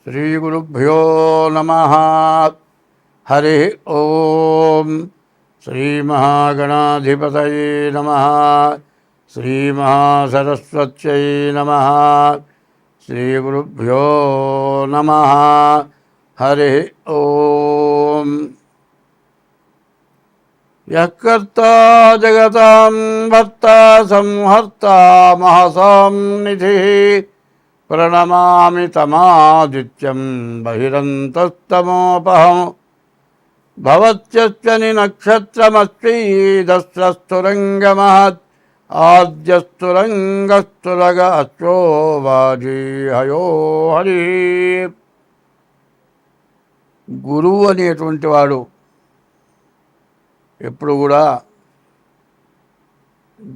శ్రీగురుభ్యో నమః. హరి ఓం. శ్రీమహాగణాధిపతయే నమః. శ్రీమహాసరస్వత్యై నమః. శ్రీగురుభ్యో నమః. హరి ఓం. యః కర్తా జగతాం భర్తా సంహర్తా మహసాం నిధిః ప్రణమామి తమాదిత్యం బహిరంతస్తమోపహం భవత్యశ్చని నక్షత్రమస్వీదస్రస్తురంగమహత్ ఆద్యస్తురంగస్తురగ అశ్వో వాజీ హయో హరి. గురువు అనేటువంటి వాడు ఎప్పుడు కూడా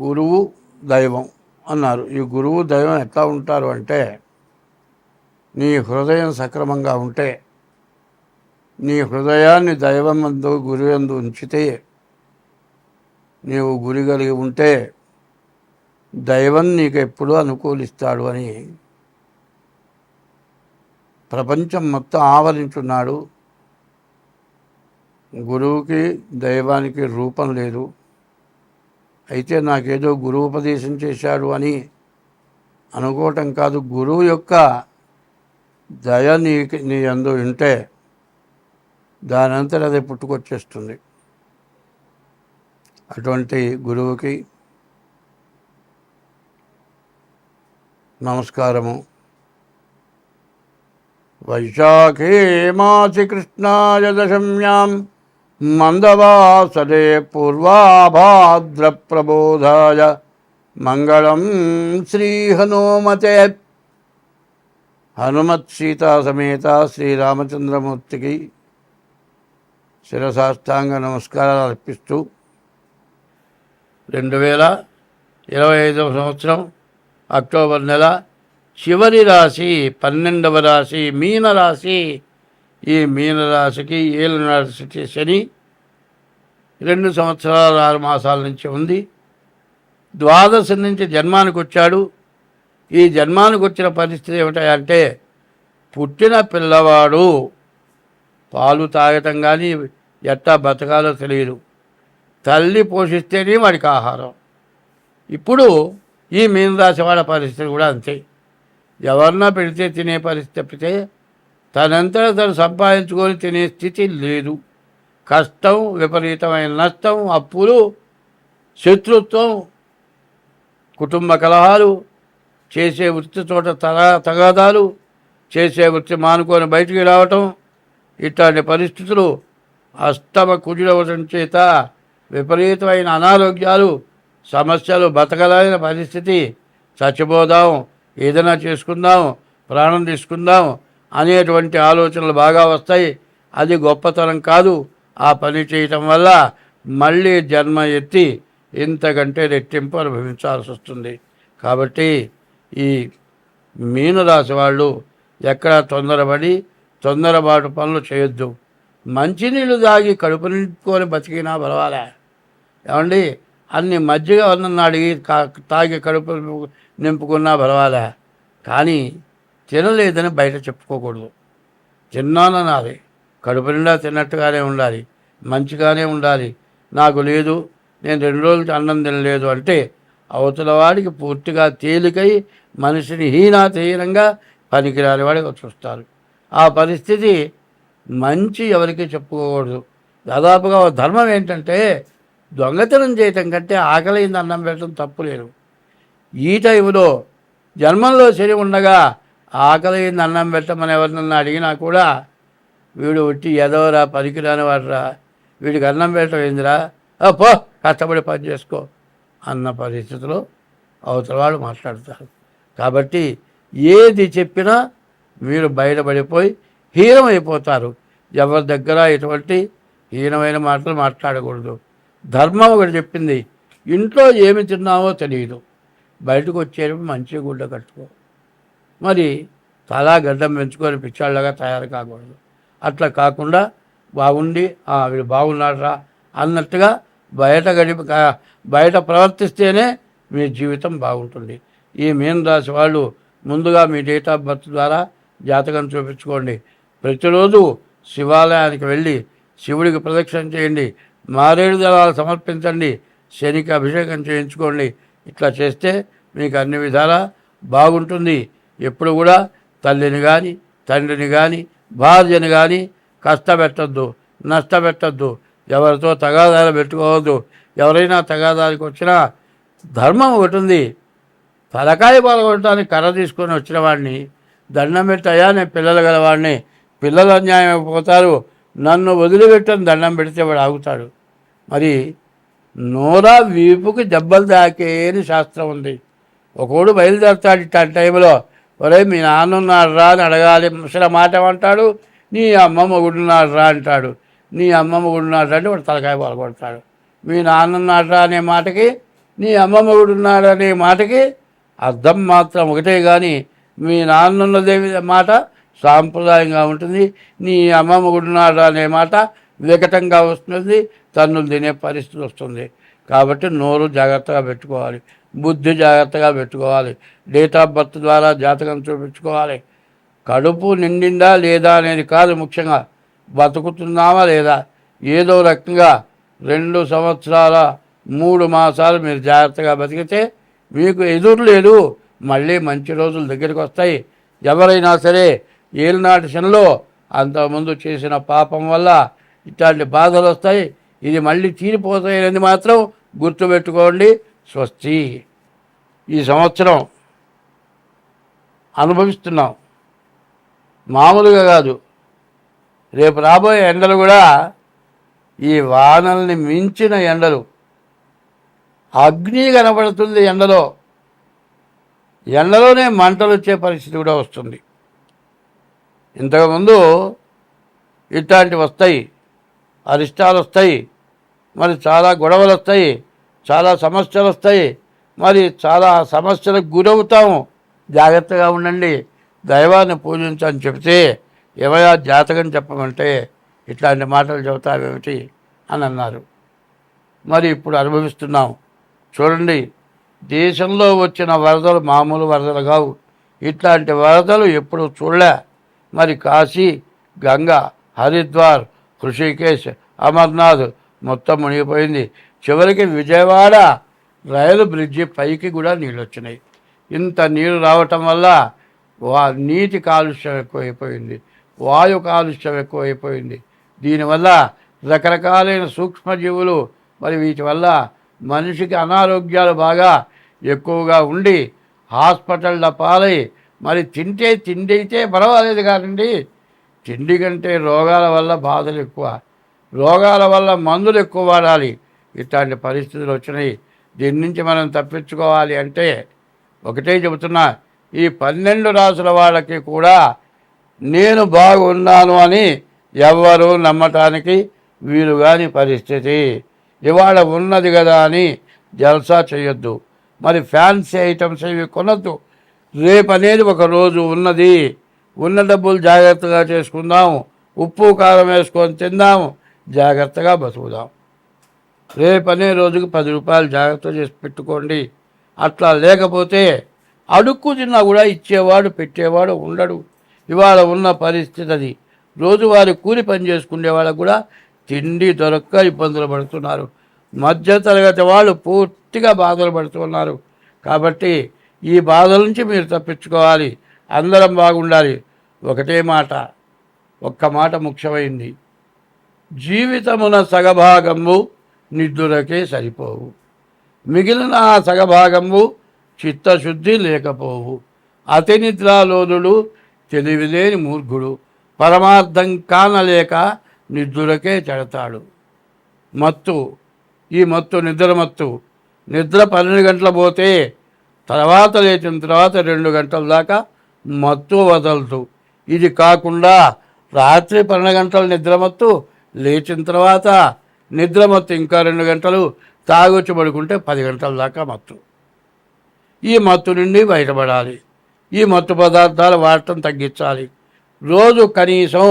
గురువు దైవం అన్నారు. ఈ గురువు దైవం ఎట్లా ఉంటారు అంటే, నీ హృదయం సక్రమంగా ఉంటే, నీ హృదయాన్ని దైవమందు గురువందు ఉంచితే, నీవు గురి కలిగి ఉంటే దైవం నీకు ఎప్పుడూ అనుకూలిస్తాడు అని ప్రపంచం మొత్తం ఆవరించున్నాడు. గురువుకి దైవానికి రూపం లేదు. అయితే నాకేదో గురువు ఉపదేశం చేశాడు అని అనుకోవటం కాదు. గురువు యొక్క దయ నీ యందు ఉంటే దానంతట అది పుట్టుకొచ్చేస్తుంది. అటువంటి గురువుకి నమస్కారము. వైశాఖే మాసి కృష్ణాయ దశమ్యాం మందవాసరే పూర్వాభాద్ర ప్రబోధాయ మంగళం శ్రీ హనుమతే. హనుమత్ సీతా సమేత శ్రీరామచంద్రమూర్తికి శిరసాష్టాంగ నమస్కారాలు అర్పిస్తూ 2025 సంవత్సరం అక్టోబర్ నెల చివరి రాశి 12వ రాశి మీనరాశి. ఈ మీనరాశికి ఏలినాడు శని 2 సంవత్సరాల 6 మాసాల నుంచి ఉంది. ద్వాదశి నుంచి జన్మానికి వచ్చాడు. ఈ జన్మానికి వచ్చిన పరిస్థితి ఏమిటంటే, పుట్టిన పిల్లవాడు పాలు తాగటం కానీ ఎట్టా బతకాలో తెలియదు. తల్లి పోషిస్తేనే వాడికి ఆహారం. ఇప్పుడు ఈ మీనరాశి వాళ్ళ పరిస్థితి కూడా అంతే. ఎవరన్నా పెడితే తినే పరిస్థితి తప్పితే తనంతట తను సంపాదించుకొని తినే స్థితి లేదు. కష్టం, విపరీతమైన నష్టం, అప్పులు, శత్రుత్వం, కుటుంబ కలహాలు, చేసే వృత్తి చోట తగాదాలు, చేసే వృత్తి మానుకొని బయటికి రావటం, ఇట్లాంటి పరిస్థితులు అష్టమ కుజులవటం చేత విపరీతమైన అనారోగ్యాలు, సమస్యలు, బతకలేని పరిస్థితి, చచ్చిపోదాం, ఏదైనా చేసుకుందాం, ప్రాణం తీసుకుందాం అనేటువంటి ఆలోచనలు బాగా వస్తాయి. అది గొప్పతనం కాదు. ఆ పని చేయటం వల్ల మళ్ళీ జన్మ ఎత్తి ఇంతకంటే రెట్టింపు అనుభవించాల్సి వస్తుంది. కాబట్టి ఈ మీనరాశి వాళ్ళు ఎక్కడా తొందరపాటు పనులు చేయొద్దు. మంచినీళ్ళు తాగి కడుపు నింపుకొని బతికినా పర్వాలే. ఏమండి, అన్ని మజ్జిగ అన్నం అడిగి తాగి కడుపు నింపుకున్నా పర్వాలే. కానీ తినలేదని బయట చెప్పుకోకూడదు. తిన్నాననాలి, కడుపు నిండా తిన్నట్టుగానే ఉండాలి, మంచిగానే ఉండాలి. నాకు లేదు, నేను 2 రోజులు అన్నం తినలేదు అంటే అవతల వాడికి పూర్తిగా తేలికై మనిషిని హీనంగా పనికిరాని వాడికి చూస్తారు. ఆ పరిస్థితి మంచి ఎవరికి చెప్పుకోకూడదు. దాదాపుగా ధర్మం ఏంటంటే, దొంగతనం చేయటం కంటే ఆకలింది అన్నం పెట్టడం తప్పు లేదు. ఈ టైంలో జన్మంలో శని ఉండగా ఆకలింది అన్నం పెట్టమని ఎవరినన్నా అడిగినా కూడా, వీడు ఒట్టి ఎదవరా, పనికిరాని వాడరా, వీడికి అన్నం పెట్టడం ఏందిరా, పో కష్టపడి పని చేసుకో అన్న పరిస్థితిలో అవతల వాళ్ళు మాట్లాడతారు. కాబట్టి ఏది చెప్పినా మీరు బయటపడిపోయి హీనమైపోతారు. ఎవరి దగ్గర ఎటువంటి హీనమైన మాటలు మాట్లాడకూడదు. ధర్మం ఒకటి చెప్పింది, ఇంట్లో ఏమి తిన్నావో తెలియదు, బయటకు వచ్చేటప్పుడు మంచి గుడ్డ కట్టుకో. మరి తలా గడ్డం పెంచుకొని పిచ్చాళ్ళగా తయారు కాకూడదు. అట్లా కాకుండా బాగుండి వీడు బాగున్నాడురా అన్నట్టుగా బయట ప్రవర్తిస్తేనే మీ జీవితం బాగుంటుంది. ఈ మీనరాశి వాళ్ళు ముందుగా మీ డేట్ ఆఫ్ బర్త్ ద్వారా జాతకం చూపించుకోండి. ప్రతిరోజు శివాలయానికి వెళ్ళి శివుడికి ప్రదక్షిణ చేయండి, మారేడు దళాలు సమర్పించండి, శనికి అభిషేకం చేయించుకోండి. ఇట్లా చేస్తే మీకు అన్ని విధాలా బాగుంటుంది. ఎప్పుడు కూడా తల్లిని కానీ తండ్రిని కానీ భార్యని కానీ కష్టపెట్టద్దు, నష్టపెట్టద్దు, ఎవరితో తగాదాలు పెట్టుకోవద్దు. ఎవరైనా తగాదానికి వచ్చినా ధర్మం ఒకటి ఉంది. తలకాయ పాల్గొనడానికి కర్ర తీసుకొని వచ్చిన వాడిని దండం పెట్టయ్యా, నేను పిల్లలు గలవాడిని, పిల్లలు అన్యాయం అయిపోతారు, నన్ను వదిలిపెట్టని దండం పెడితే వాడు ఆగుతాడు. మరి నోరా వీపుకి దెబ్బలు దాకేని శాస్త్రం ఉంది. ఒకడు బయలుదేరుతాడు ఇట్లాంటి టైంలో, ఒరే మీ నాన్న ఉన్నాడు రా అని అడగాలి. ముసలి మాట ఏమంటాడు, నీ అమ్మమ్మ గుడున్నాడు రా అంటాడు. నీ అమ్మమ్మ గుడున్నాడు అంటే వాడు తలకాయ పాల్గొడతాడు. మీ నాన్న ఉన్నాడు రా అనే మాటకి, నీ అమ్మమ్మ గుడున్నాడు అనే మాటకి అర్థం మాత్రం ఒకటే. కానీ మీ నాన్నున్నదే మాట సాంప్రదాయంగా ఉంటుంది, నీ అమ్మమ్మ గుడున్నాడు అనే మాట వికటంగా వస్తుంది, తన్నులు తినే పరిస్థితి వస్తుంది. కాబట్టి నోరు జాగ్రత్తగా పెట్టుకోవాలి, బుద్ధి జాగ్రత్తగా పెట్టుకోవాలి, డేట్ ఆఫ్ బర్త్ ద్వారా జాతకం చూపించుకోవాలి. కడుపు నిండిందా లేదా అనేది కాదు ముఖ్యంగా, బతుకుతున్నామా లేదా. ఏదో రకంగా 2 సంవత్సరాల 3 మాసాలు మీరు జాగ్రత్తగా బతికితే మీకు ఎదురు లేదు, మళ్ళీ మంచి రోజులు దగ్గరికి వస్తాయి. ఎవరైనా సరే ఏలినాటి శనిలో అంతకుముందు చేసిన పాపం వల్ల ఇట్లాంటి బాధలు వస్తాయి, ఇది మళ్ళీ తీరిపోతాయని మాత్రం గుర్తుపెట్టుకోండి. స్వస్తి. ఈ సంవత్సరం అనుభవిస్తున్నాం, మామూలుగా కాదు. రేపు రాబోయే ఎండలు కూడా ఈ వానల్ని మించిన ఎండలు. అగ్ని కనబడుతుంది ఎండలో, ఎండలోనే మంటలు వచ్చే పరిస్థితి కూడా వస్తుంది. ఇంతకుముందు ఇట్లాంటివి వస్తాయి, అరిష్టాలు వస్తాయి, మరి చాలా గొడవలు వస్తాయి, చాలా సమస్యలు వస్తాయి, మరి చాలా సమస్యలకు గురవుతాము. జాగ్రత్తగా ఉండండి, దైవాన్ని పూజించని చెప్తే ఏమయ్యా జాతకం చెప్పమంటే ఇట్లాంటి మాటలు చెబుతావేమిటి అని అన్నారు. మరి ఇప్పుడు అనుభవిస్తున్నాం. చూడండి, దేశంలో వచ్చిన వరదలు మామూలు వరదలు కావు. ఇట్లాంటి వరదలు ఎప్పుడు చూడలే. మరి కాశీ, గంగా, హరిద్వార్, హృషికేశ్, అమర్నాథ్ మొత్తం మునిగిపోయింది. చివరికి విజయవాడ రైలు బ్రిడ్జి పైకి కూడా నీళ్ళు వచ్చినాయి. ఇంత నీరు రావటం వల్ల నీటి కాలుష్యం ఎక్కువైపోయింది, వాయు కాలుష్యం ఎక్కువైపోయింది. దీనివల్ల రకరకాలైన సూక్ష్మజీవులు, మరి వీటి వల్ల మనిషికి అనారోగ్యాలు బాగా ఎక్కువగా ఉండి హాస్పిటళ్ళ పాలై, మరి తిండి అయితే పర్వాలేదు కానండి, తిండి కంటే రోగాల వల్ల బాధలు ఎక్కువ, రోగాల వల్ల మందులు ఎక్కువ వాడాలి. ఇట్లాంటి పరిస్థితులు వచ్చినాయి. దీని నుంచి మనం తప్పించుకోవాలి అంటే ఒకటే చెబుతున్నా, ఈ 12 రాసుల వాళ్ళకి కూడా నేను బాగున్నాను అని ఎవ్వరూ నమ్మటానికి వీలు కాని పరిస్థితి. ఇవాళ ఉన్నది కదా అని జల్సా చేయొద్దు, మరి ఫ్యాన్సీ ఐటమ్స్ ఇవి కొనొద్దు. రేపు అనేది ఒక రోజు ఉన్నది, ఉన్న డబ్బులు జాగ్రత్తగా చేసుకుందాం, ఉప్పు కారం వేసుకొని తిందాం, జాగ్రత్తగా బతుకుదాం. రేపు అనే రోజుకి 10 రూపాయలు జాగ్రత్త చేసి పెట్టుకోండి. అట్లా లేకపోతే అడుక్కు తిన్నా కూడా ఇచ్చేవాడు పెట్టేవాడు ఉండడు. ఇవాళ ఉన్న పరిస్థితి అది. రోజువారి కూలి పని చేసుకునే వాళ్ళకు కూడా తిండి దొరక్క ఇబ్బందులు పడుతున్నారు. మధ్యతరగతి వాళ్ళు పూర్తిగా బాధలు పడుతున్నారు. కాబట్టి ఈ బాధల నుంచి మీరు తప్పించుకోవాలి, అందరం బాగుండాలి. ఒకటే మాట, ఒక్క మాట ముఖ్యమైంది, జీవితమున సగభాగము నిద్దురకే సరిపోవు, మిగిలిన ఆ సగభాగము చిత్తశుద్ధి లేకపోవు. అతి నిద్రాలోనుడు తెలివిలేని మూర్ఖుడు, పరమార్థం కానలేక నిద్దురకే చెడతాడు. మత్తు, ఈ మత్తు నిద్ర మత్తు. నిద్ర 12 గంటలు పోతే తర్వాత లేచిన తర్వాత 2 గంటల దాకా మత్తు వదలదు. ఇది కాకుండా రాత్రి 12 గంటలు నిద్రమత్తు, లేచిన తర్వాత నిద్రమత్తు ఇంకా 2 గంటలు, తాగొచ్చి పడుకుంటే 10 గంటల దాకా మత్తు. ఈ మత్తు నుండి బయటపడాలి. ఈ మత్తు పదార్థాలు వాడటం తగ్గించాలి. రోజు కనీసం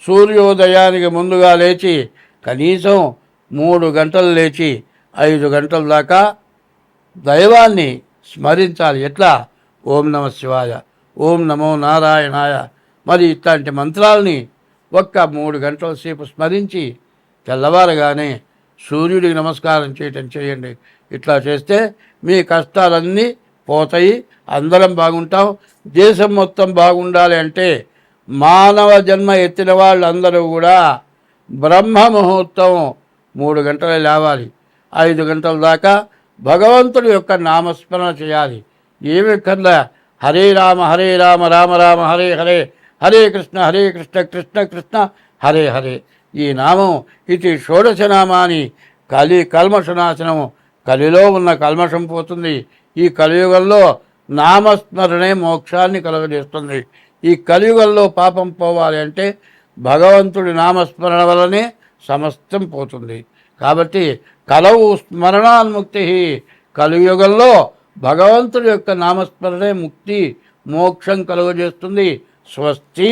సూర్యోదయానికి ముందుగా లేచి కనీసం 3 గంటలు లేచి 5 గంటల దాకా దైవాన్ని స్మరించాలి. ఎట్లా? ఓం నమ శివాయ, ఓం నమో నారాయణాయ, మరి ఇట్లాంటి మంత్రాలని ఒక్క 3 గంటల సేపు స్మరించి తెల్లవారగానే సూర్యుడికి నమస్కారం చేయటం చేయండి. ఇట్లా చేస్తే మీ కష్టాలన్నీ పోతాయి, అందరం బాగుంటాం. దేశం మొత్తం బాగుండాలి అంటే మానవ జన్మ ఎత్తిన వాళ్ళందరూ కూడా బ్రహ్మ ముహూర్తం 3 గంటలు లేవాలి, 5 గంటల దాకా భగవంతుడి యొక్క నామస్మరణ చేయాలి. ఏమి కన్నా హరే రామ రామ రామ హరే హరే, హరే కృష్ణ కృష్ణ కృష్ణ హరే హరే. ఈ నామం ఇది షోడశనామాని కల్మషనాశనము. కలిలో ఉన్న కల్మషం పోతుంది. ఈ కలియుగంలో నామస్మరణే మోక్షాన్ని కలుగజేస్తుంది. ఈ కలియుగంలో పాపం పోవాలి అంటే భగవంతుడి నామస్మరణ వల్లనే సమస్తం పోతుంది. కాబట్టి కలవు స్మరణాన్ముక్తి. కలియుగంలో భగవంతుడి యొక్క నామస్మరణే ముక్తి మోక్షం కలుగజేస్తుంది. స్వస్తి.